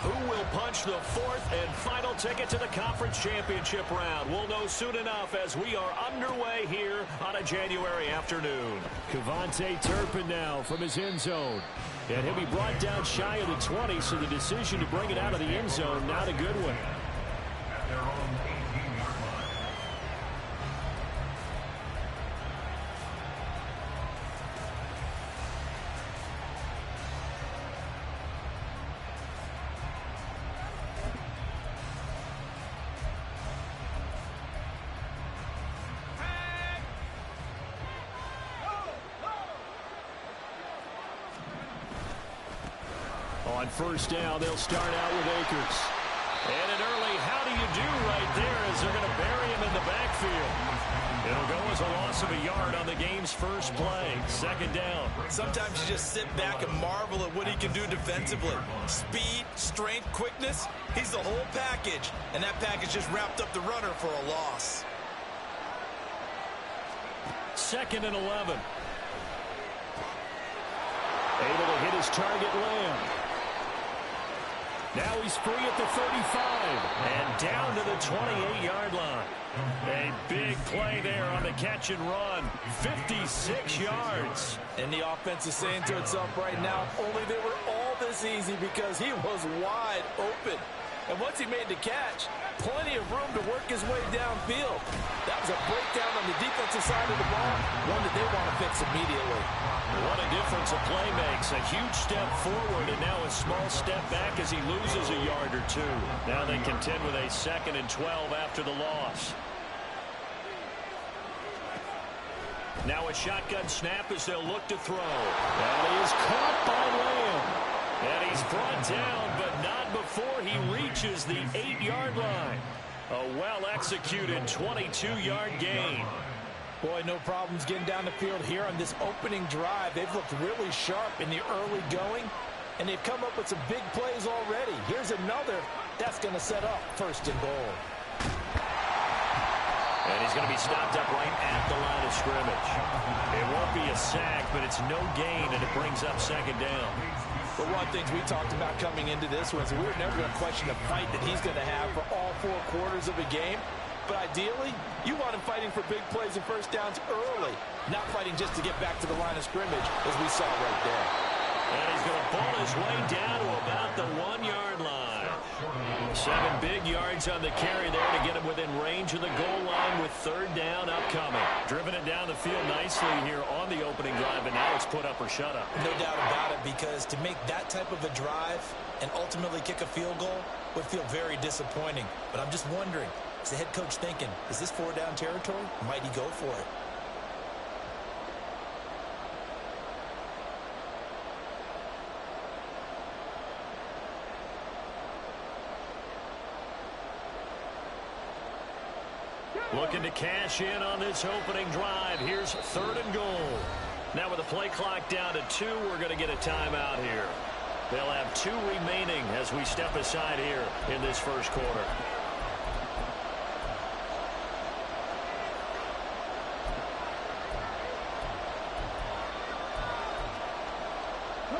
Who will punch the fourth and final ticket to the conference championship round? We'll know soon enough as we are underway here on a January afternoon. Kevontae Turpin now from his end zone. And he'll be brought down shy of the 20, so the decision to bring it out of the end zone, not a good one. On first down, they'll start out with Akers. And an early how do you do right there as they're going to bury him in the backfield. It'll go as a loss of a yard on the game's first play. Second down. Sometimes you just sit back and marvel at what he can do defensively. Speed, strength, quickness. He's the whole package. And that package just wrapped up the runner for a loss. 2nd and 11. Able to hit his target, Lamb. Now he's free at the 35 and down to the 28-yard line. A big play there on the catch and run. 56 yards. And the offense is saying to itself right now, only they were all this easy because he was wide open. And once he made the catch, plenty of room to work his way downfield. That was a breakdown on the defensive side of the ball, one that they want to fix immediately. What a difference a play makes. A huge step forward and now a small step back as he loses a yard or two. Now they contend with a 2nd and 12 after the loss. Now a shotgun snap as they'll look to throw. And he is caught by Lamb. And he's brought down, but not before he reaches the 8-yard line. A well-executed 22-yard gain. Boy, no problems getting down the field here on this opening drive. They've looked really sharp in the early going, and they've come up with some big plays already. Here's another that's going to set up 1st and goal. And he's going to be stopped up right at the line of scrimmage. It won't be a sack, but it's no gain, and it brings up 2nd down. But one of the things we talked about coming into this was we were never going to question the fight that he's going to have for all 4 quarters of a game. But ideally, you want him fighting for big plays and first downs early, not fighting just to get back to the line of scrimmage, as we saw right there. And he's going to pull his way down to about the 1-yard line. 7 big yards on the carry there to get him within range of the goal line with 3rd down upcoming. Driven it down the field nicely here on the opening drive, and now it's put up or shut up. No doubt about it, because to make that type of a drive and ultimately kick a field goal would feel very disappointing. But I'm just wondering, is the head coach thinking, is this 4-down territory? Might he go for it? Looking to cash in on this opening drive. Here's 3rd and goal. Now with the play clock down to 2, we're going to get a timeout here. They'll have 2 remaining as we step aside here in this first quarter.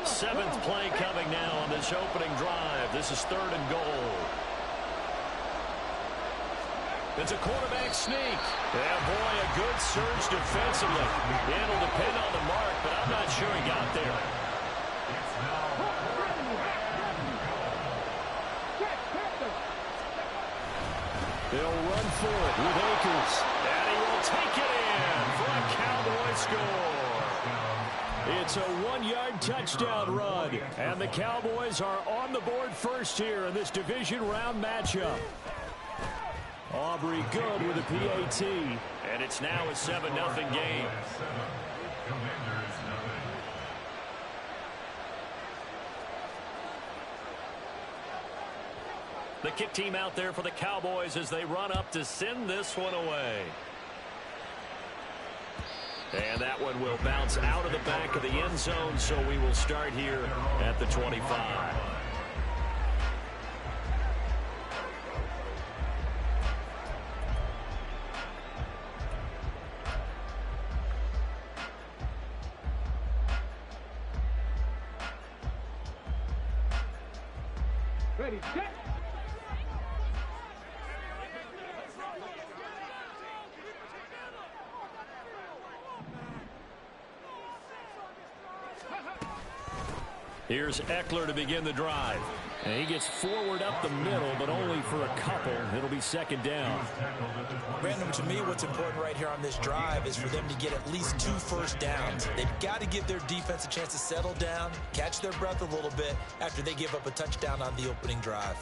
Seventh play coming now on this opening drive. This is 3rd and goal. It's a quarterback sneak. Yeah, boy, a good surge defensively. It'll depend on the mark, but I'm not sure he got there. They'll run for it with Akers. And he will take it in for a Cowboy score. It's a 1-yard touchdown run. And the Cowboys are on the board first here in this division round matchup. Aubrey good with a PAT. And it's now a 7-0 game. The kick team out there for the Cowboys as they run up to send this one away. And that one will bounce out of the back of the end zone, so we will start here at the 25. Ready, set. Here's Eckler to begin the drive. And he gets forward up the middle, but only for a couple. It'll be second down. Brandon, to me, what's important right here on this drive is for them to get at least 2 first downs. They've got to give their defense a chance to settle down, catch their breath a little bit after they give up a touchdown on the opening drive.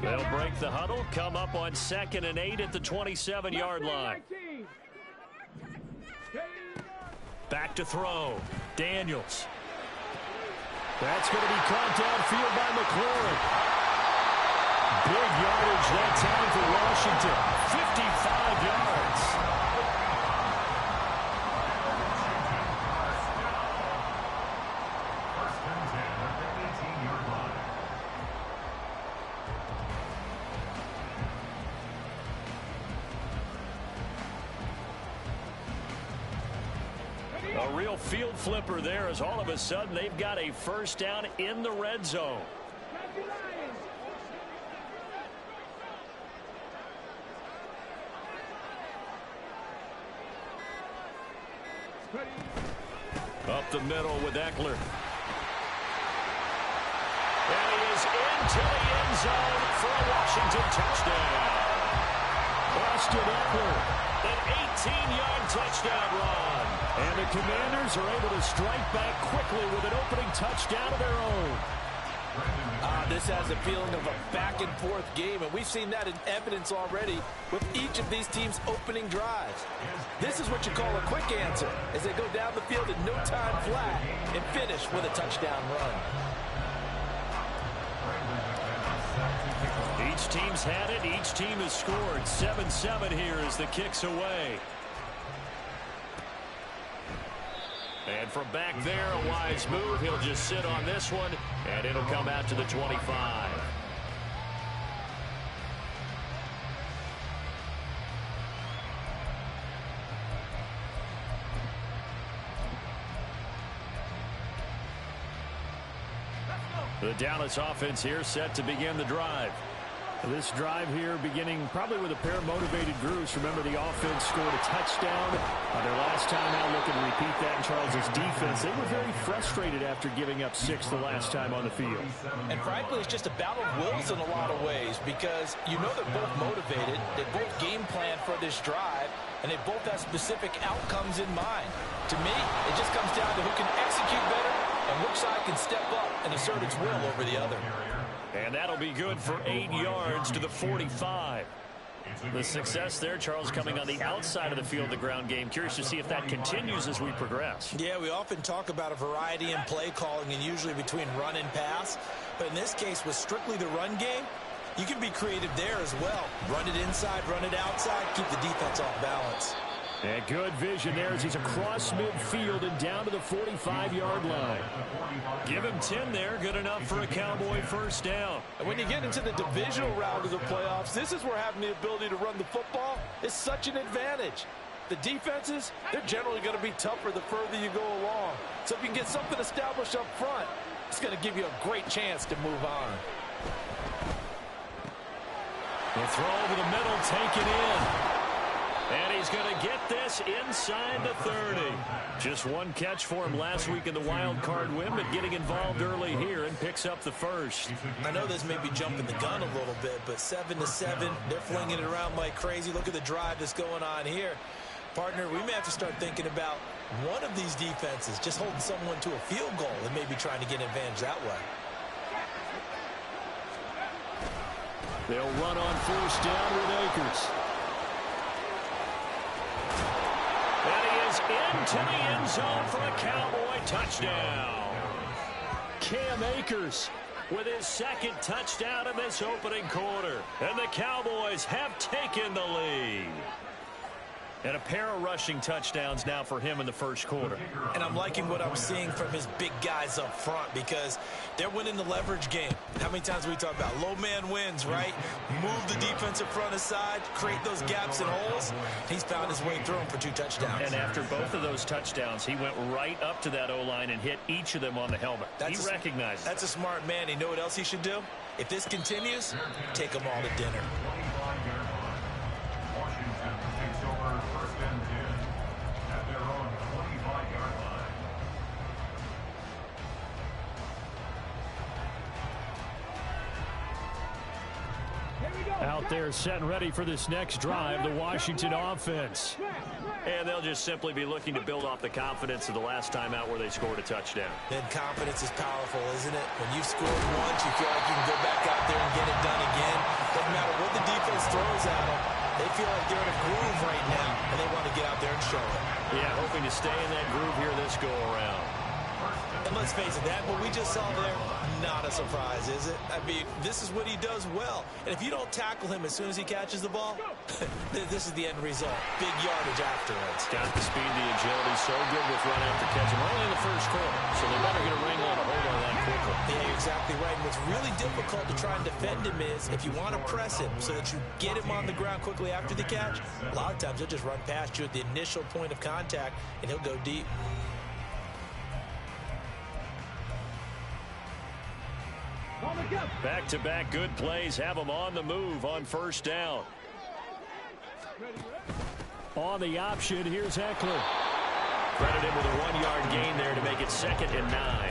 They'll break the huddle, come up on 2nd and 8 at the 27-yard line. Back to throw. Daniels. That's going to be caught downfield by McLaurin. Big yardage that time for Washington. 55 yards. A real field flipper there as all of a sudden they've got a first down in the red zone. Up the middle with Eckler. And he is into the end zone for a Washington touchdown. Austin Eckler, an 18-yard touchdown run. And the Commanders are able to strike back quickly with an opening touchdown of their own. This has a feeling of a back-and-forth game, and we've seen that in evidence already with each of these teams' opening drives. This is what you call a quick answer as they go down the field in no time flat and finish with a touchdown run. Each team's had it. Each team has scored. 7-7 here as the kick's away. And from back there, a wise move. He'll just sit on this one, and it'll come out to the 25. The Dallas offense here set to begin the drive. This drive here beginning probably with a pair of motivated groups. Remember, the offense scored a touchdown their last time out. Looking to repeat that in Charles' defense. They were very frustrated after giving up 6 the last time on the field. And frankly, it's just a battle of wills in a lot of ways because you know they're both motivated. They both game plan for this drive, and they both have specific outcomes in mind. To me, it just comes down to who can execute better and which side can step up and assert its will over the other. And that'll be good for 8 yards to the 45. The success there, Charles, coming on the outside of the field, the ground game. Curious to see if that continues as we progress. Yeah, we often talk about a variety in play calling and usually between run and pass. But in this case, with strictly the run game, you can be creative there as well. Run it inside, run it outside, keep the defense off balance. And good vision there as he's across midfield and down to the 45-yard line. Give him 10 there. Good enough for a Cowboy first down. And when you get into the divisional round of the playoffs, this is where having the ability to run the football is such an advantage. The defenses, they're generally going to be tougher the further you go along. So if you can get something established up front, it's going to give you a great chance to move on. The throw over the middle, taken in. And he's going to get this inside the 30. Just one catch for him last week in the wild card win, but getting involved early here and picks up the first. I know this may be jumping the gun a little bit, but 7-7, they're flinging it around like crazy. Look at the drive that's going on here. Partner, we may have to start thinking about one of these defenses just holding someone to a field goal and maybe trying to get an advantage that way. They'll run on first down with Akers. And he is into the end zone for a Cowboy touchdown. Cam Akers with his second touchdown in this opening quarter. And the Cowboys have taken the lead. And a pair of rushing touchdowns now for him in the first quarter. And I'm liking what I'm seeing from his big guys up front because they're winning the leverage game. How many times we talk about low man wins, right? Move the defensive front aside, create those gaps and holes. He's found his way through them for 2 touchdowns. And after both of those touchdowns, he went right up to that O-line and hit each of them on the helmet. He recognized it. That's a smart man. You know what else he should do? If this continues, take them all to dinner. Out there set and ready for this next drive, the Washington offense. And they'll just simply be looking to build off the confidence of the last time out where they scored a touchdown. And confidence is powerful, isn't it? When you've scored once, you feel like you can go back out there and get it done again. Doesn't matter what the defense throws at them. They feel like they're in a groove right now, and they want to get out there and show it. Yeah, hoping to stay in that groove here this go-around. And let's face it, that what we just saw there, not a surprise, is it? I mean, this is what he does well. And if you don't tackle him as soon as he catches the ball, this is the end result. Big yardage afterwards. Got the speed, the agility, so good with run after catch. And we're only in the first quarter, so they better get a wrangle and a hold on that quickly. Yeah, you're exactly right. And what's really difficult to try and defend him is if you want to press him so that you get him on the ground quickly after the catch, a lot of times he'll just run past you at the initial point of contact, and he'll go deep. Back-to-back good plays have them on the move on first down. On the option, here's Eckler. Credited with a 1-yard gain there to make it 2nd and 9.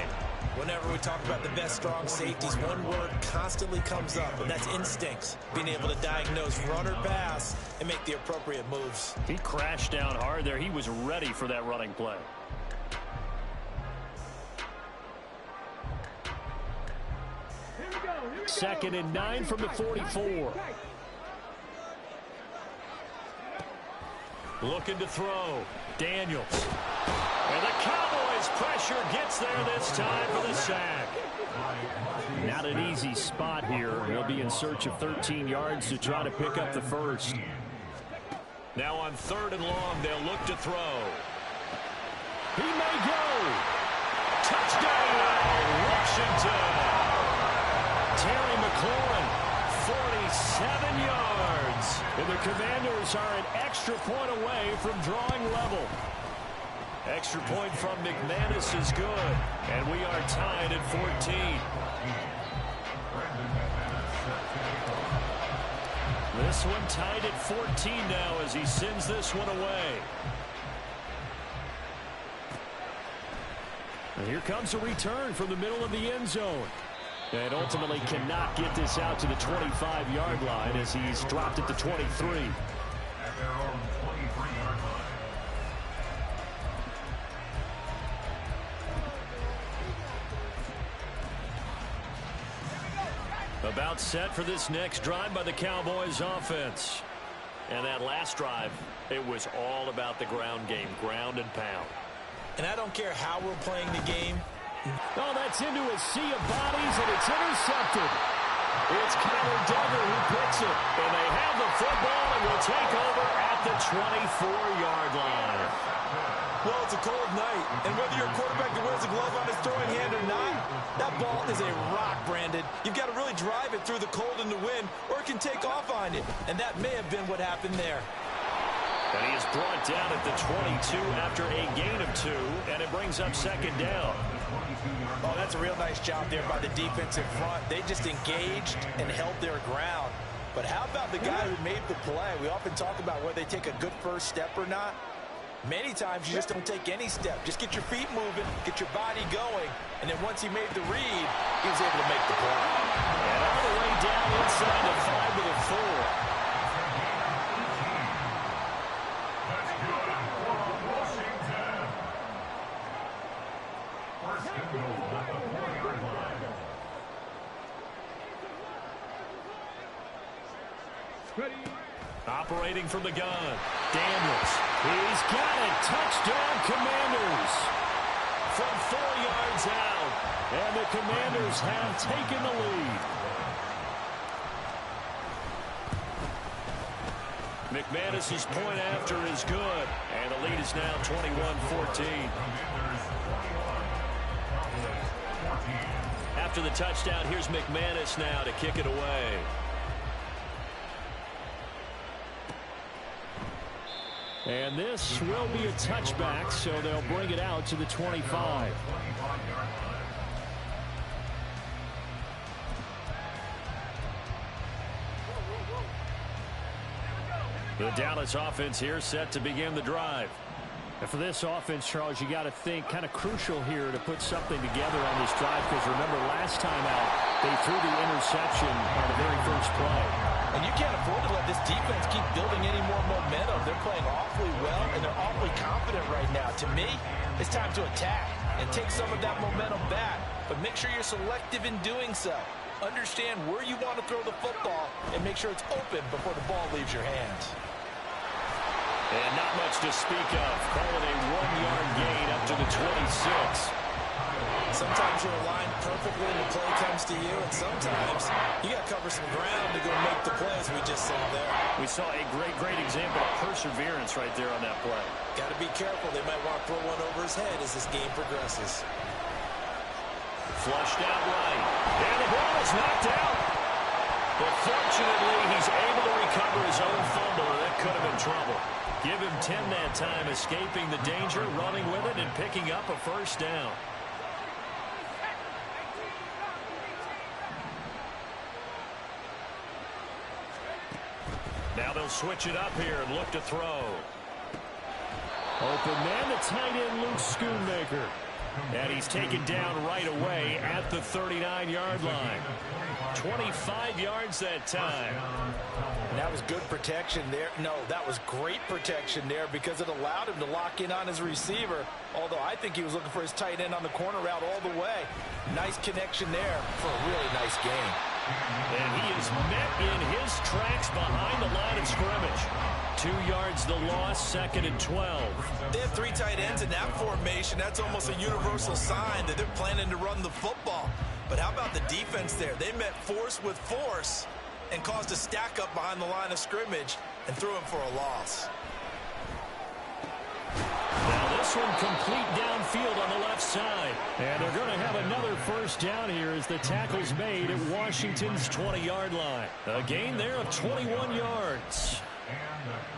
Whenever we talk about the best strong safeties, one word constantly comes up, and that's instincts. Being able to diagnose run or pass and make the appropriate moves. He crashed down hard there. He was ready for that running play. Second and 9 from the 44. Looking to throw. Daniels. And the Cowboys pressure gets there this time for the sack. Not an easy spot here. They'll be in search of 13 yards to try to pick up the first. Now on 3rd and long, they'll look to throw. He may go. Touchdown, Washington. Terry McLaurin, 47 yards. And the Commanders are an extra point away from drawing level. Extra point from McManus is good. And we are tied at 14. This one tied at 14 now as he sends this one away. And here comes a return from the middle of the end zone. And ultimately cannot get this out to the 25-yard line as he's dropped at the 23. About set for this next drive by the Cowboys offense. And that last drive, it was all about the ground game, ground and pound. And I don't care how we're playing the game. Oh, that's into a sea of bodies, and it's intercepted. It's Connor Duggar who picks it. And they have the football and will take over at the 24-yard line. Well, it's a cold night, and whether you're a quarterback that wears a glove on his throwing hand or not, that ball is a rock, Brandon. You've got to really drive it through the cold and the wind, or it can take off on you. And that may have been what happened there. And he is brought down at the 22 after a gain of 2, and it brings up second down. Oh, that's a real nice job there by the defense in front. They just engaged and held their ground. But how about the guy who made the play? We often talk about whether they take a good first step or not. Many times you just don't take any step. Just get your feet moving, get your body going, and then once he made the read, he was able to make the play. And all the way down inside the 5 to the 4. Operating from the gun, Daniels. He's got it. Touchdown, Commanders. From 4 yards out. And the Commanders have taken the lead. McManus's point after is good. And the lead is now 21-14. After the touchdown, here's McManus now to kick it away. And this will be a touchback, so they'll bring it out to the 25. The Dallas offense here set to begin the drive. And for this offense, Charles, you got to think kind of crucial here to put something together on this drive, because remember last time out they threw the interception on the very first play. And you can't afford to let this defense keep building any more momentum. They're playing awfully well, and they're awfully confident right now. To me, it's time to attack and take some of that momentum back. But make sure you're selective in doing so. Understand where you want to throw the football and make sure it's open before the ball leaves your hands. And not much to speak of. Call it a 1-yard gain up to the 26. Sometimes you're aligned perfectly and the play comes to you, and sometimes you got to cover some ground to go make the plays we just saw there. We saw a great example of perseverance right there on that play. Got to be careful. They might want to throw one over his head as this game progresses. Flushed out right. And the ball is knocked out. But fortunately, he's able to recover his own fumble, and that could have been trouble. Give him 10 that time, escaping the danger, running with it, and picking up a first down. Now they'll switch it up here and look to throw. Open man, the tight end, Luke Schoonmaker. And he's taken down right away at the 39-yard line. 25 yards that time. And that was good protection there. No, that was great protection there because it allowed him to lock in on his receiver, although I think he was looking for his tight end on the corner route all the way. Nice connection there for a really nice game. And he is met in his tracks behind the line of scrimmage. 2 yards the loss, 2nd and 12. They have 3 tight ends in that formation. That's almost a universal sign that they're planning to run the football. But how about the defense there? They met force with force and caused a stack up behind the line of scrimmage and threw him for a loss. Now this one complete downfield on the left side. And they're going to have another first down here as the tackle's made at Washington's 20-yard line. A gain there of 21 yards.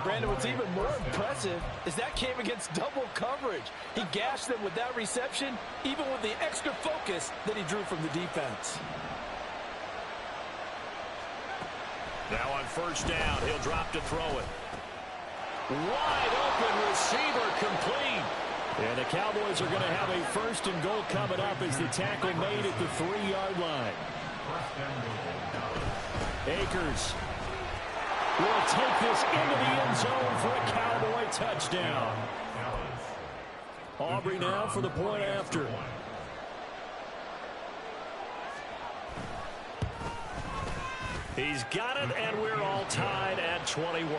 Brandon, what's even more impressive is that came against double coverage. He gashed them with that reception, even with the extra focus that he drew from the defense. Now on first down, he'll drop to throw it. Wide open receiver, complete. And the Cowboys are going to have a first and goal coming up as the tackle made at the 3-yard line. Akers will take this into the end zone for a Cowboy touchdown. Aubrey now for the point after. He's got it, and we're all tied at 21.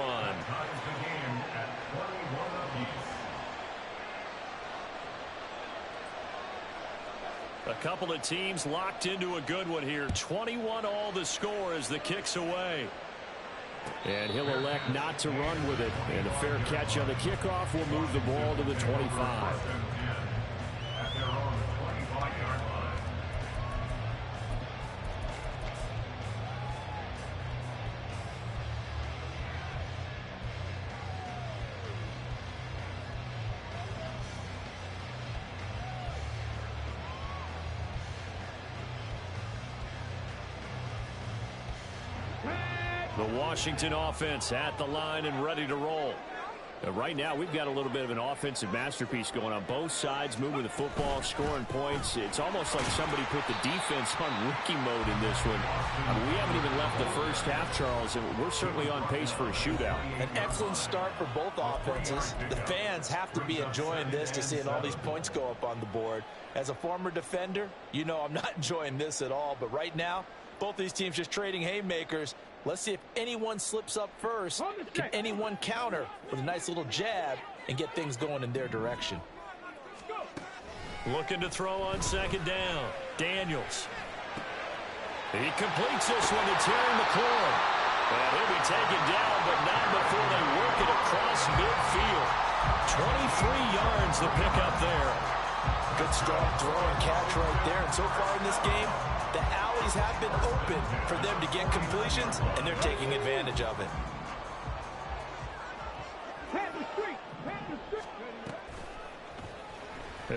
A couple of teams locked into a good one here. 21 all the score as the kick's away. And he'll elect not to run with it. And a fair catch on the kickoff will move the ball to the 25. The Washington offense at the line and ready to roll. Right now, we've got a little bit of an offensive masterpiece going on. Both sides moving the football, scoring points. It's almost like somebody put the defense on rookie mode in this one. We haven't even left the first half, Charles, and we're certainly on pace for a shootout. An excellent start for both offenses. The fans have to be enjoying this to seeing all these points go up on the board. As a former defender, you know I'm not enjoying this at all. But right now, both these teams just trading haymakers. Let's see if anyone slips up first. Can anyone counter with a nice little jab and get things going in their direction? Looking to throw on second down. Daniels. He completes this one to Terry McLaurin. And he'll be taken down, but not before they work it across midfield. 23 yards to pick up there. Good strong throw and catch right there. And so far in this game, the alleys have been open for them to get completions, and they're taking advantage of it.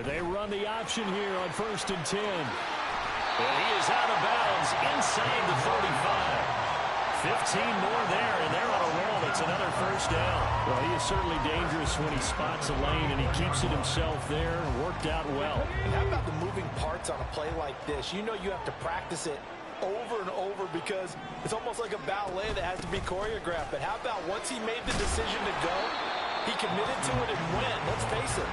They run the option here on 1st and 10. And he is out of bounds inside the 35. 15 more there, and they're on a roll. It's another first down. Well, he is certainly dangerous when he spots a lane, and he keeps it himself there. Worked out well. And how about the moving parts on a play like this? You know you have to practice it over and over because it's almost like a ballet that has to be choreographed. But how about once he made the decision to go, he committed to it and went. Let's face it,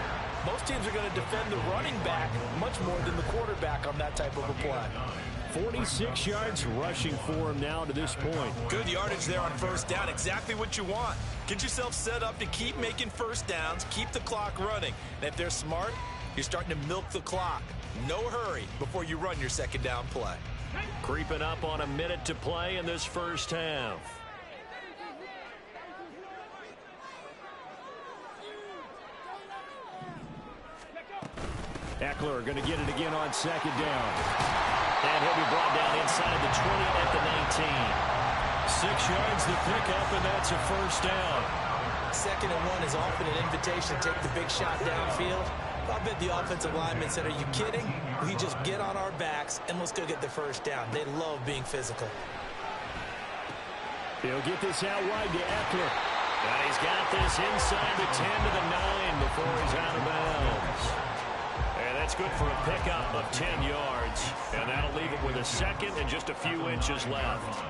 most teams are going to defend the running back much more than the quarterback on that type of a play. 46 yards rushing for him now to this point. Good yardage there on first down. Exactly what you want. Get yourself set up to keep making first downs, keep the clock running. And if they're smart, you're starting to milk the clock. No hurry before you run your second down play. Creeping up on a minute to play in this first half. Eckler going to get it again on second down. And he'll be brought down inside the 20 at the 19. 6 yards to pick up, and that's a first down. 2nd and 1 is often an invitation to take the big shot downfield. I bet the offensive linemen said, are you kidding? We just get on our backs and let's go get the first down. They love being physical. He'll get this out wide to Eckler. And he's got this inside the 10 to the 9 before he's out of bounds. And that's good for a pickup of 10 yards. And that'll leave it with a second and just a few inches left.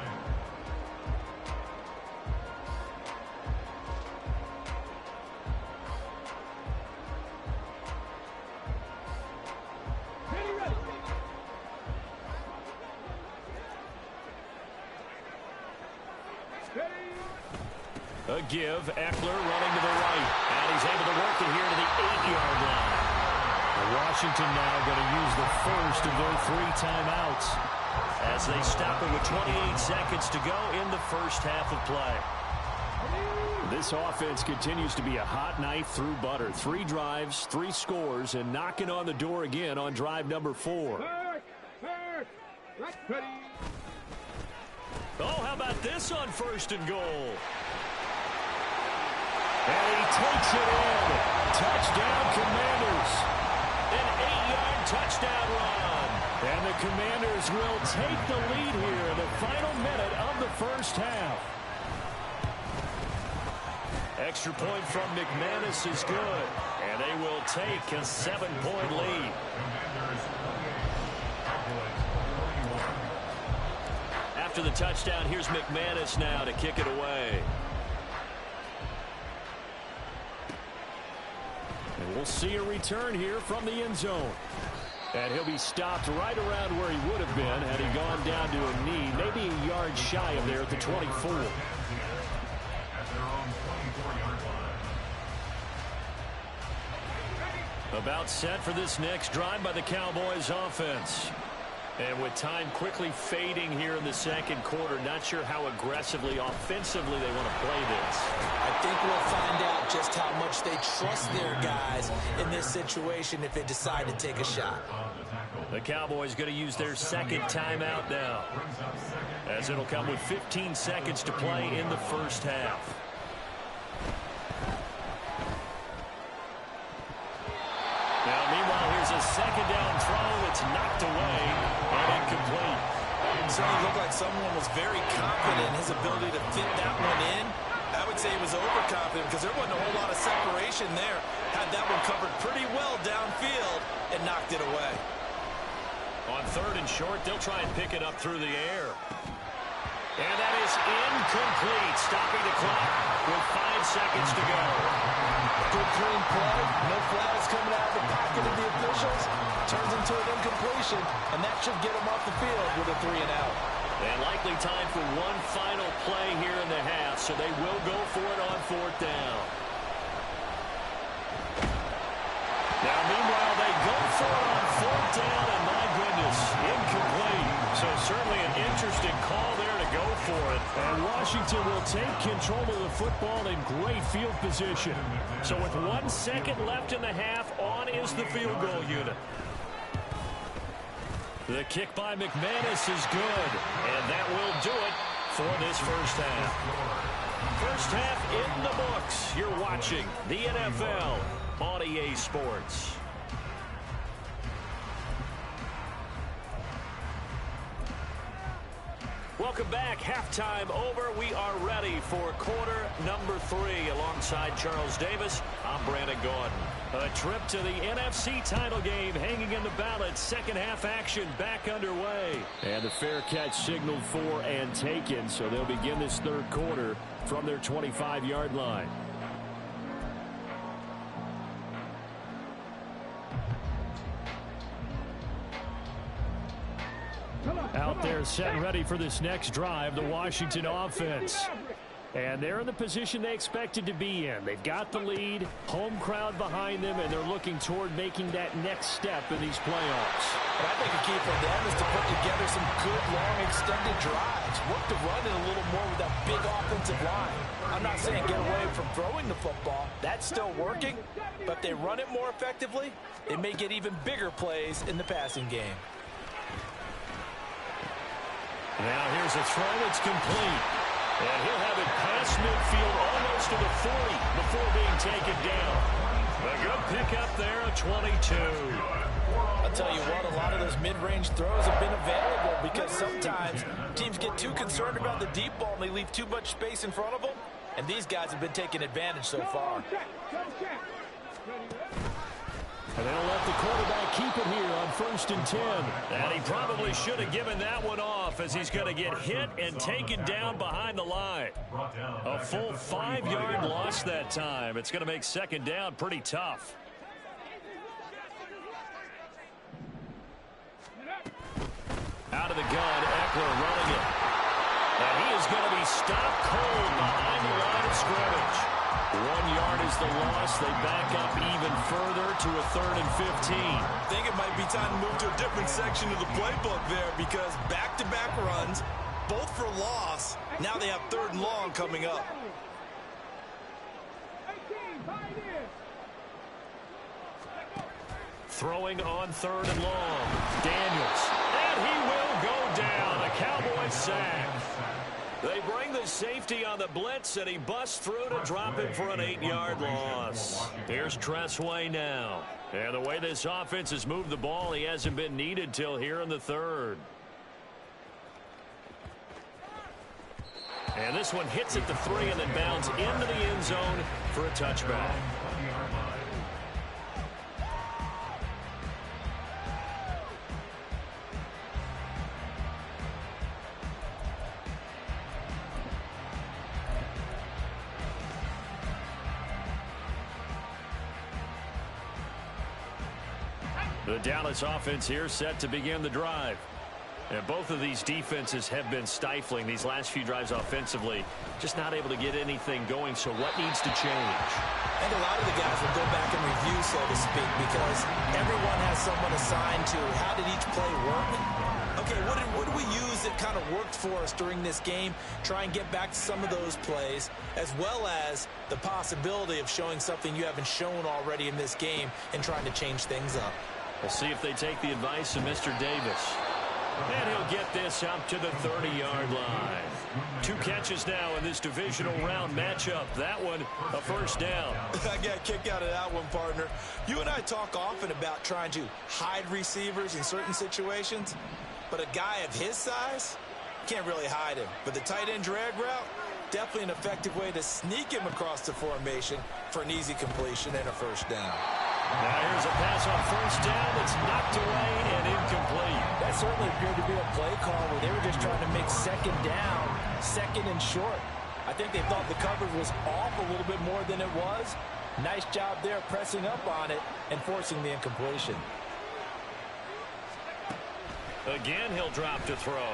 A give, Eckler running to the right, and he's able to work it here to the 8-yard line. Washington now going to use the first of their 3 timeouts. As they stop it with 28 seconds to go in the first half of play. This offense continues to be a hot knife through butter. 3 drives, 3 scores, and knocking on the door again on drive number 4. Oh, how about this on 1st and goal? And he takes it in. Touchdown, Commanders. An 8-yard touchdown run. And the Commanders will take the lead here in the final minute of the first half. Extra point from McManus is good. And they will take a 7-point lead. After the touchdown, here's McManus now to kick it away. And we'll see a return here from the end zone. And he'll be stopped right around where he would have been had he gone down to a knee, maybe a yard shy of there at the 24. About set for this next drive by the Cowboys offense. And with time quickly fading here in the second quarter, not sure how aggressively, offensively they want to play this. I think we'll find out just how much they trust their guys in this situation if they decide to take a shot. The Cowboys going to use their second timeout now, as it'll come with 15 seconds to play in the first half. Now, meanwhile, here's a second down throw. It's knocked away and incomplete. It certainly looked like someone was very confident in his ability to fit that one in. I would say he was overconfident because there wasn't a whole lot of separation there. Had that one covered pretty well downfield and knocked it away. On third and short, they'll try and pick it up through the air. And that is incomplete, stopping the clock with 5 seconds to go. Good clean play. No flags coming out of the pocket of the officials. Turns into an incompletion, and that should get them off the field with a 3-and-out. And likely time for one final play here in the half, so they will go for it on fourth down. Now, meanwhile, they go for it on fourth down, and my goodness, incomplete. So certainly an interesting call there to go for it. And Washington will take control of the football in great field position. So with 1 second left in the half, on is the field goal unit. The kick by McManus is good, and that will do it for this first half. First half in the books. You're watching the NFL on EA Sports. Welcome back. Halftime over. We are ready for quarter number 3. Alongside Charles Davis, I'm Brandon Gordon. A trip to the NFC title game hanging in the balance. Second half action back underway. And the fair catch signaled for and taken, so they'll begin this third quarter from their 25-yard line. Out there set and ready for this next drive, the Washington offense. And they're in the position they expected to be in. They've got the lead, home crowd behind them, and they're looking toward making that next step in these playoffs. But I think a key for them is to put together some good, long, extended drives. Work the run in a little more with that big offensive line. I'm not saying get away from throwing the football. That's still working. But if they run it more effectively, they may get even bigger plays in the passing game. Now here's a throw. It's complete. And he'll have it past midfield almost to the 40 before being taken down. A good pickup there, a 22. I'll tell you what, a lot of those mid-range throws have been available because sometimes teams get too concerned about the deep ball and they leave too much space in front of them. And these guys have been taking advantage so far. And they'll let the quarterback keep it here on 1st and 10. And he probably should have given that one off as he's going to get hit and taken down behind the line. A full 5-yard loss that time. It's going to make second down pretty tough. Out of the gun, Eckler running it. And he is going to be stopped cold behind the line of scrimmage. 1 yard is the loss. They back up even further to a 3rd and 15. I think it might be time to move to a different section of the playbook there because back-to-back runs, both for loss. Now they have 3rd and long coming up. Throwing on 3rd and long. Daniels. And he will go down. A Cowboys sack. They bring the Cowboys safety on the blitz, and he busts through to drop him for an 8-yard loss. Here's Tressway now. And the way this offense has moved the ball, he hasn't been needed till here in the third. And this one hits at the 3 and then bounds into the end zone for a touchback. The Dallas offense here set to begin the drive. And both of these defenses have been stifling these last few drives offensively. Just not able to get anything going, so what needs to change? And a lot of the guys will go back and review, so to speak, because everyone has someone assigned to how did each play work. Okay, what did we use that kind of worked for us during this game? Try and get back to some of those plays, as well as the possibility of showing something you haven't shown already in this game and trying to change things up. We'll see if they take the advice of Mr. Davis. And he'll get this up to the 30-yard line. 2 catches now in this divisional round matchup. That one, a first down. I got a kick out of that one, partner. You and I talk often about trying to hide receivers in certain situations, but a guy of his size can't really hide him. But the tight end drag route, definitely an effective way to sneak him across the formation for an easy completion and a first down. Now here's a pass on first down that's knocked away and incomplete. That certainly appeared to be a play call where they were just trying to make second down, second and short. I think they thought the coverage was off a little bit more than it was. Nice job there pressing up on it and forcing the incompletion. Again, he'll drop to throw.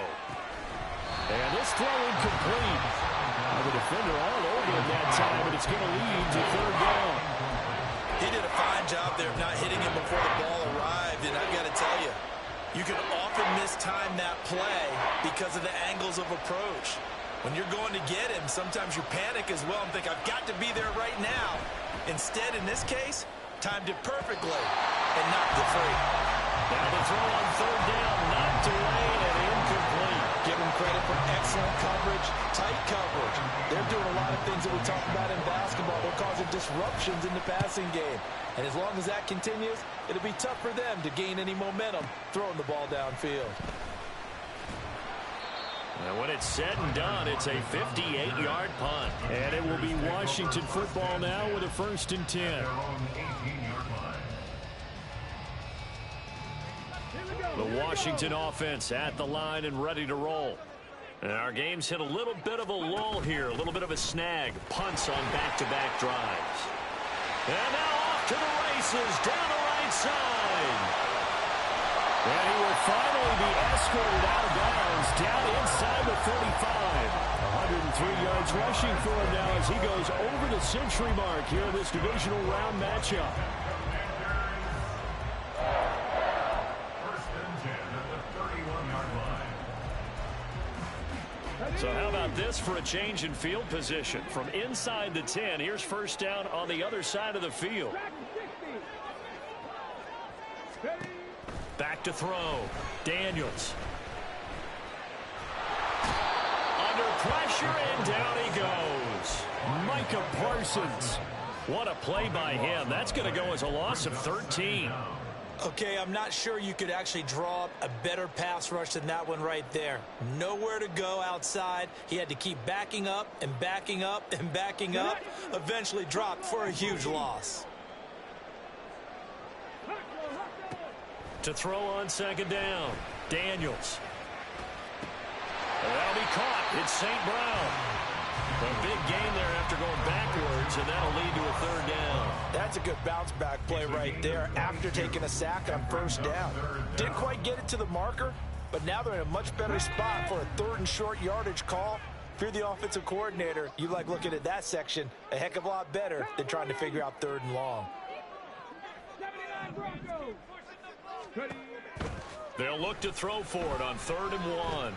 And this throw incomplete. The defender all over him that time, but it's going to lead to third down. He did a fine job there of not hitting him before the ball arrived, and I've got to tell you, you can often mistime that play because of the angles of approach. When you're going to get him, sometimes you panic as well and think, I've got to be there right now. Instead, in this case, timed it perfectly and knocked it free. Now the throw on third down, knocked away and incomplete. Give him credit for excellent coverage, tight coverage. They're doing a lot of things that we talk about in basketball. They're causing disruptions in the passing game. And as long as that continues, it'll be tough for them to gain any momentum throwing the ball downfield. And when it's said and done, it's a 58-yard punt. And it will be Washington football now with a 1st and 10. The Washington offense at the line and ready to roll. And our game's hit a little bit of a lull here, a little bit of a snag. Punts on back-to-back drives. And now off to the races down the right side. And he will finally be escorted out of bounds down inside the 35. 103 yards rushing for him now as he goes over the century mark here in this divisional round matchup. So how about this for a change in field position? From inside the 10, here's first down on the other side of the field. Back to throw. Daniels. Under pressure, and down he goes. Micah Parsons. What a play by him. That's going to go as a loss of 13. Okay, I'm not sure you could actually draw up a better pass rush than that one right there. Nowhere to go outside. He had to keep backing up and backing up and backing up. Eventually dropped for a huge loss. To throw on second down. Daniels. That'll be caught. It's St. Brown. A big gain there after going backwards, and that'll lead to a third down. That's a good bounce back play right there after taking a sack on first down. Didn't quite get it to the marker, but now they're in a much better spot for a 3rd and short yardage call. If you're the offensive coordinator, you like looking at that section a heck of a lot better than trying to figure out 3rd and long. They'll look to throw for it on 3rd and 1.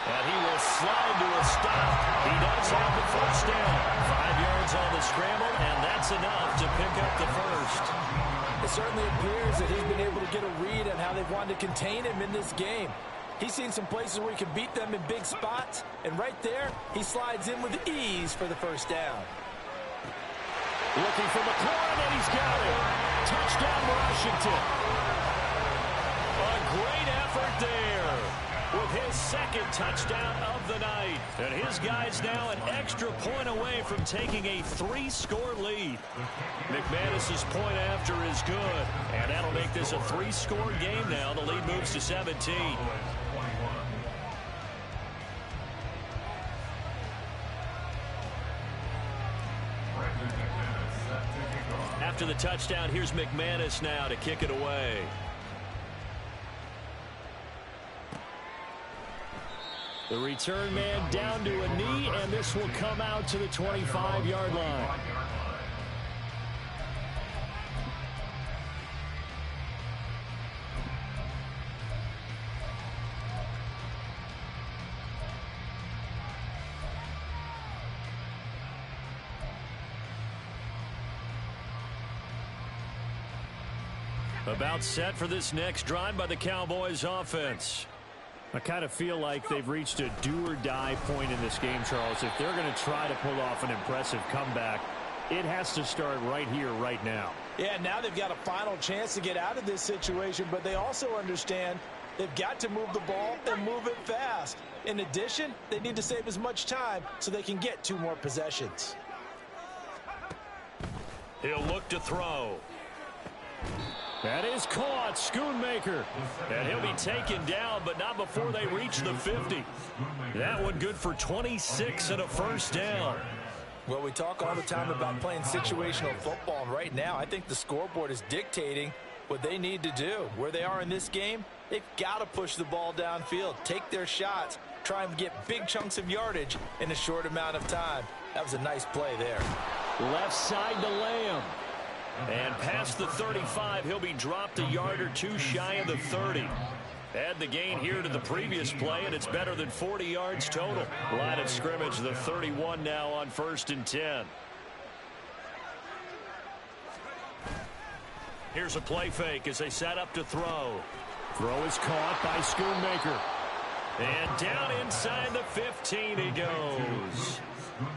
And he will slide to a stop. He does have the first down. 5 yards on the scramble, and that's enough to pick up the first. It certainly appears that he's been able to get a read on how they've wanted to contain him in this game. He's seen some places where he can beat them in big spots, and right there, he slides in with ease for the first down. Looking for McLaurin, and he's got it. Touchdown, Washington. A great effort there with his second touchdown of the night. And his guy's now an extra point away from taking a 3-score lead. McManus's point after is good, and that'll make this a 3-score game now. The lead moves to 17. After the touchdown, here's McManus now to kick it away. The return man down to a knee, and this will come out to the 25-yard line. About set for this next drive by the Cowboys offense. I kind of feel like they've reached a do-or-die point in this game, Charles. If they're going to try to pull off an impressive comeback, it has to start right here, right now. Yeah, now they've got a final chance to get out of this situation, but they also understand they've got to move the ball and move it fast. In addition, they need to save as much time so they can get 2 more possessions. He'll look to throw. That is caught, Schoonmaker. And he'll be taken down, but not before they reach the 50. That one good for 26 and a first down. Well, we talk all the time about playing situational football, and right now I think the scoreboard is dictating what they need to do. Where they are in this game, they've got to push the ball downfield, take their shots, try and get big chunks of yardage in a short amount of time. That was a nice play there. Left side to Lamb. And past the 35, he'll be dropped a yard or 2 shy of the 30. Add the gain here to the previous play, and it's better than 40 yards total. Line of scrimmage, the 31 now on 1st and 10. Here's a play fake as they set up to throw. Throw is caught by Schoonmaker. And down inside the 15 he goes.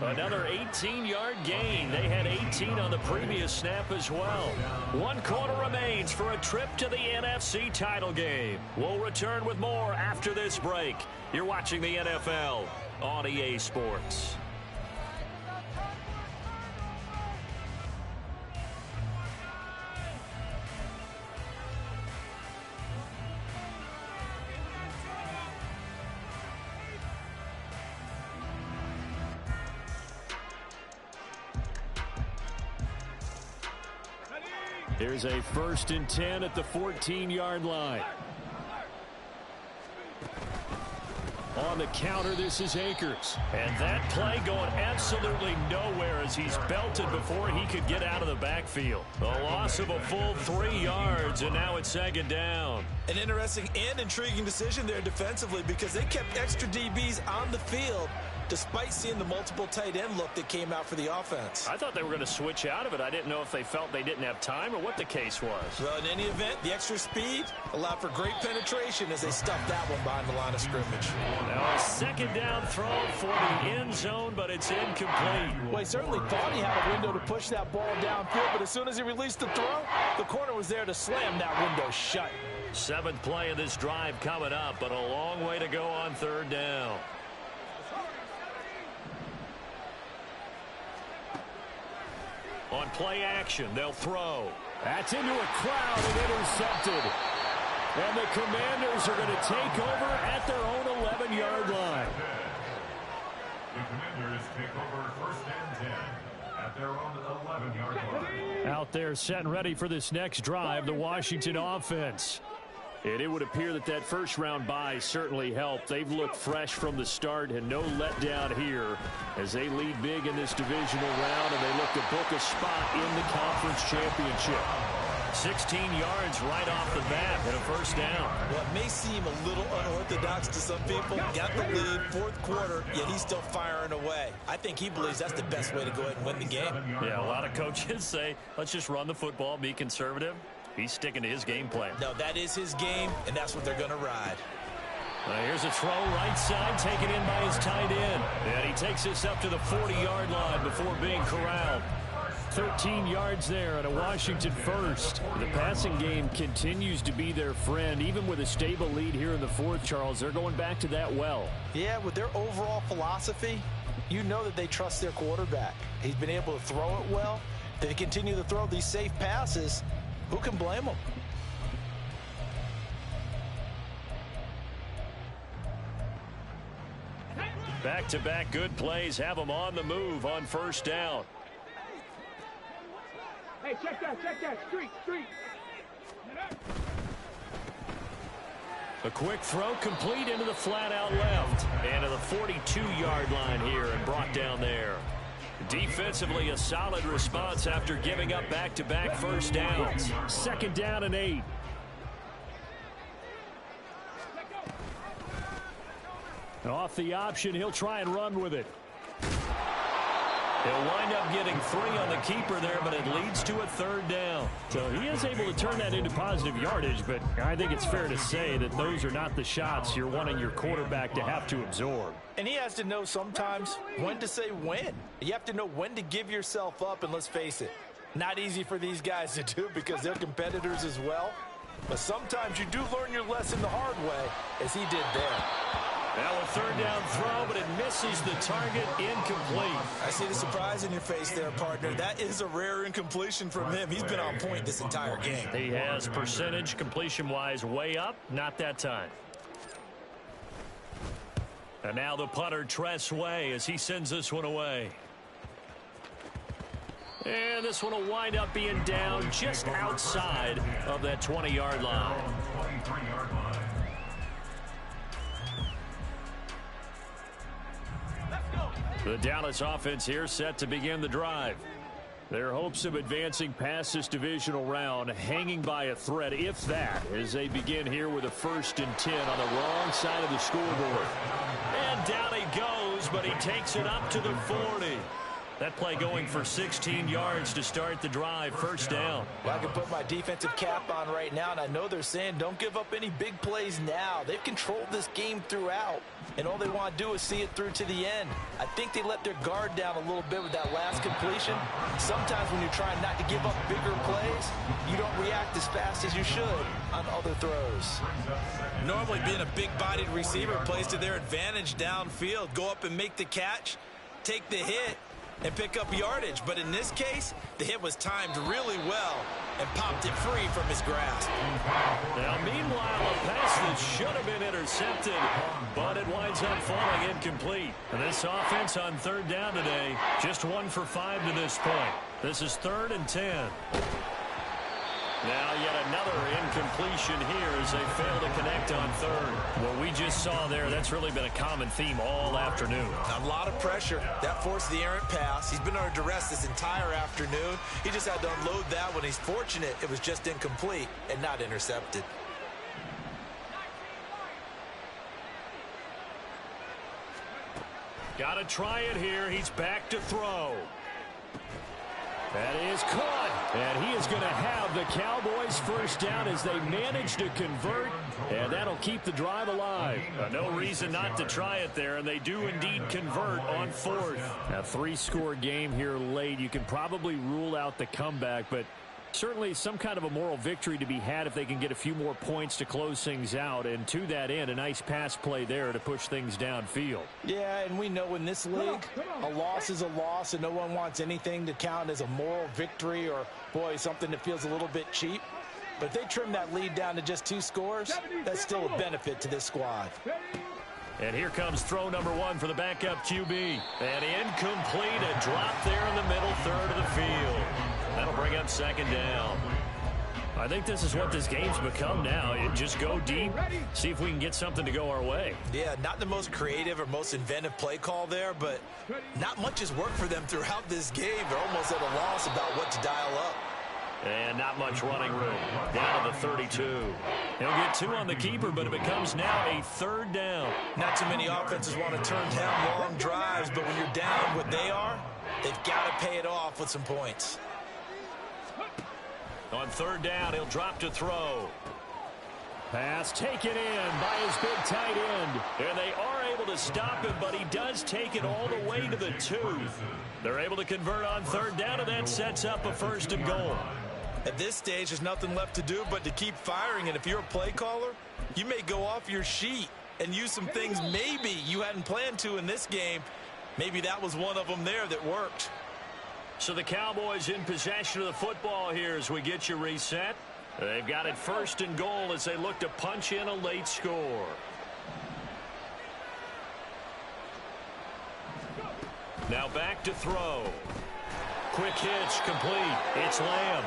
Another 18-yard gain. They had 18 on the previous snap as well. 1 quarter remains for a trip to the NFC title game. We'll return with more after this break. You're watching the NFL on EA Sports. Here's a 1st and 10 at the 14-yard line. On the counter, this is Akers. And that play going absolutely nowhere as he's belted before he could get out of the backfield. A loss of a full 3 yards, and now it's 2nd down. An interesting and intriguing decision there defensively because they kept extra DBs on the field despite seeing the multiple tight end look that came out for the offense. I thought they were going to switch out of it. I didn't know if they felt they didn't have time or what the case was. Well, in any event, the extra speed allowed for great penetration as they stuffed that one behind the line of scrimmage. Now a 2nd down throw for the end zone, but it's incomplete. Well, he certainly thought he had a window to push that ball downfield, but as soon as he released the throw, the corner was there to slam that window shut. 7th play of this drive coming up, but a long way to go on 3rd down. On play action, they'll throw. That's into a crowd and intercepted. And the Commanders are going to take over at their own 11-yard line. The Commanders take over 1st and 10 at their own 11-yard line. Out there set and ready for this next drive, the Washington offense. And it would appear that that first-round bye certainly helped. They've looked fresh from the start and no letdown here as they lead big in this divisional round, and they look to book a spot in the conference championship. 16 yards right off the bat and a 1st down. Well, it may seem a little unorthodox to some people. Got the lead, 4th quarter, yet he's still firing away. I think he believes that's the best way to go ahead and win the game. Yeah, a lot of coaches say, let's just run the football, be conservative. He's sticking to his game plan. No, that is his game, and that's what they're going to ride. Here's a throw right side, taken in by his tight end. And he takes this up to the 40-yard line before being corralled. 13 yards there at a Washington first. The passing game continues to be their friend. Even with a stable lead here in the fourth, Charles, they're going back to that well. Yeah, with their overall philosophy, you know that they trust their quarterback. He's been able to throw it well. They continue to throw these safe passes. Who can blame them? Back-to-back good plays have them on the move on first down. Hey, check that, street. A quick throw complete into the flat out left. And to the 42-yard line here and brought down there. Defensively, a solid response after giving up back-to-back first downs. Second down and 8. Off the option, he'll try and run with it. He'll wind up getting 3 on the keeper there, but it leads to a third down. So he is able to turn that into positive yardage, but I think it's fair to say that those are not the shots you're wanting your quarterback to have to absorb. And he has to know sometimes when to say when. You have to know when to give yourself up, and let's face it, not easy for these guys to do because they're competitors as well. But sometimes you do learn your lesson the hard way, as he did there. Now a third down throw, but it misses the target, incomplete. I see the surprise in your face there, partner. That is a rare incompletion from him. He's been on point this entire game. He has percentage completion-wise way up, not that time. And now the punter, Tress Way, as he sends this one away. And this one will wind up being down just outside of that 20-yard line. The Dallas offense here set to begin the drive. Their hopes of advancing past this divisional round hanging by a thread, if that, as they begin here with a 1st and 10 on the wrong side of the scoreboard. And down he goes, but he takes it up to the 40. That play going for 16 yards to start the drive, first down. Well, I can put my defensive cap on right now, and I know they're saying don't give up any big plays now. They've controlled this game throughout, and all they want to do is see it through to the end. I think they let their guard down a little bit with that last completion. Sometimes when you're trying not to give up bigger plays, you don't react as fast as you should on other throws. Normally being a big-bodied receiver plays to their advantage downfield. Go up and make the catch, take the hit, and pick up yardage. But in this case, the hit was timed really well and popped it free from his grasp. Now, meanwhile, a pass that should have been intercepted, but it winds up falling incomplete. And this offense on third down today, just 1 for 5 to this point. This is 3rd and 10. Now yet another incompletion here as they fail to connect on third. What we just saw there, that's really been a common theme all afternoon. A lot of pressure. That forced the errant pass. He's been under duress this entire afternoon. He just had to unload that one. He's fortunate it was just incomplete and not intercepted. Got to try it here. He's back to throw. That is caught, and he is going to have the Cowboys first down as they manage to convert, and that'll keep the drive alive. No reason not to try it there, and they do indeed convert on 4th. A 3-score game here late. You can probably rule out the comeback, but certainly some kind of a moral victory to be had if they can get a few more points to close things out. And to that end, a nice pass play there to push things downfield. Yeah, and we know in this league, a loss is a loss, and no one wants anything to count as a moral victory or, boy, something that feels a little bit cheap. But if they trim that lead down to just 2 scores, that's still a benefit to this squad. And here comes throw number 1 for the backup QB. And incomplete, a drop there in the middle third of the field. That'll bring up 2nd down. I think this is what this game's become now. You just go deep, see if we can get something to go our way. Yeah, not the most creative or most inventive play call there, but not much has worked for them throughout this game. They're almost at a loss about what to dial up. And not much running room. Down to the 32. He'll get 2 on the keeper, but it becomes now a 3rd down. Not too many offenses want to turn down long drives, but when you're down what they are, they've got to pay it off with some points. On 3rd down, he'll drop to throw. Pass taken in by his big tight end. And they are able to stop him, but he does take it all the way to the 2. They're able to convert on third down, and that sets up a 1st and goal. At this stage, there's nothing left to do but to keep firing. And if you're a play caller, you may go off your sheet and use some things maybe you hadn't planned to in this game. Maybe that was one of them there that worked. So the Cowboys in possession of the football here as we get you reset. They've got it 1st and goal as they look to punch in a late score. Now back to throw. Quick hitch, complete. It's Lamb.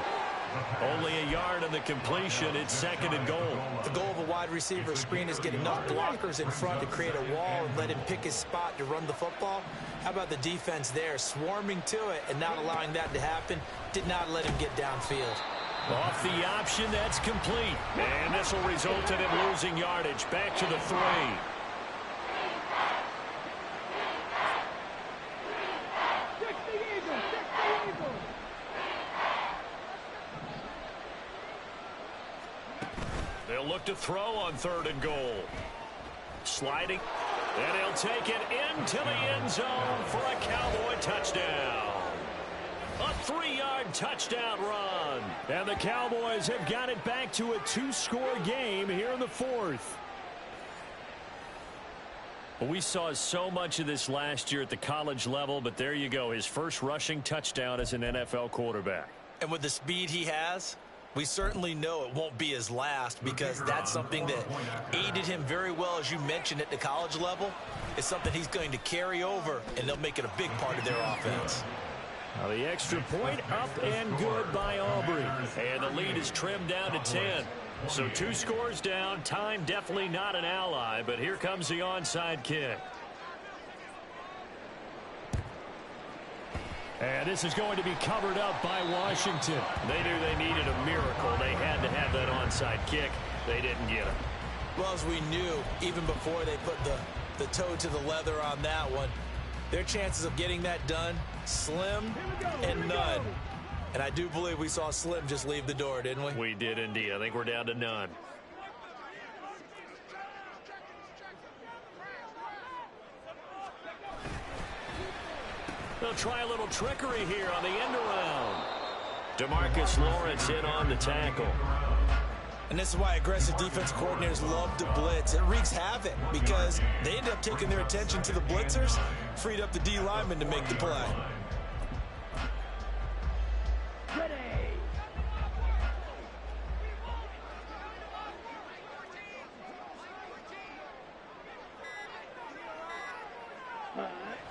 Only a yard on the completion. It's 2nd and goal. The goal of a wide receiver screen is get enough blockers in front to create a wall and let him pick his spot to run the football. How about the defense there, swarming to it and not allowing that to happen? Did not let him get downfield. Off the option, that's complete. And this will result in him losing yardage. Back to the 3. They'll look to throw on 3rd and goal. Sliding. And he'll take it into the end zone for a Cowboy touchdown. A 3-yard touchdown run. And the Cowboys have got it back to a 2-score game here in the 4th. Well, we saw so much of this last year at the college level, but there you go. His first rushing touchdown as an NFL quarterback. And with the speed he has, we certainly know it won't be his last, because that's something that aided him very well, as you mentioned, at the college level. It's something he's going to carry over, and they'll make it a big part of their offense. Now the extra point up and good by Aubrey. And the lead is trimmed down to 10. So 2 scores down. Time definitely not an ally, but here comes the onside kick. And this is going to be covered up by Washington. They knew they needed a miracle. They had to have that onside kick. They didn't get it. Well, as we knew, even before they put the toe to the leather on that one, their chances of getting that done, slim and none. And I do believe we saw Slim just leave the door, didn't we? We did indeed. I think we're down to none. They'll try a little trickery here on the end around. DeMarcus Lawrence in on the tackle. And this is why aggressive defense coordinators love to blitz. It wreaks havoc because they end up taking their attention to the blitzers, freed up the D lineman to make the play.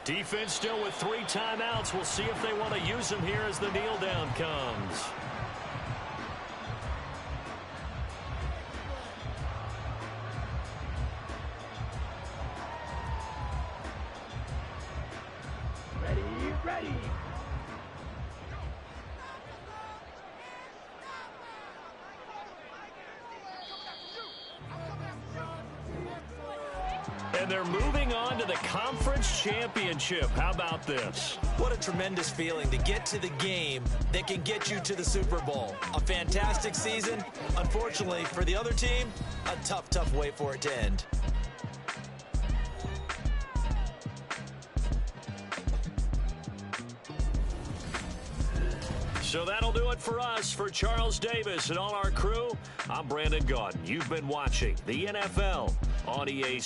Defense still with 3 timeouts. We'll see if they want to use them here as the kneel down comes. Ready. And they're moving on to the conference championship. How about this? What a tremendous feeling to get to the game that can get you to the Super Bowl. A fantastic season. Unfortunately, for the other team, a tough way for it to end. So that'll do it for us. For Charles Davis and all our crew, I'm Brandon Gaudin. You've been watching the NFL on EA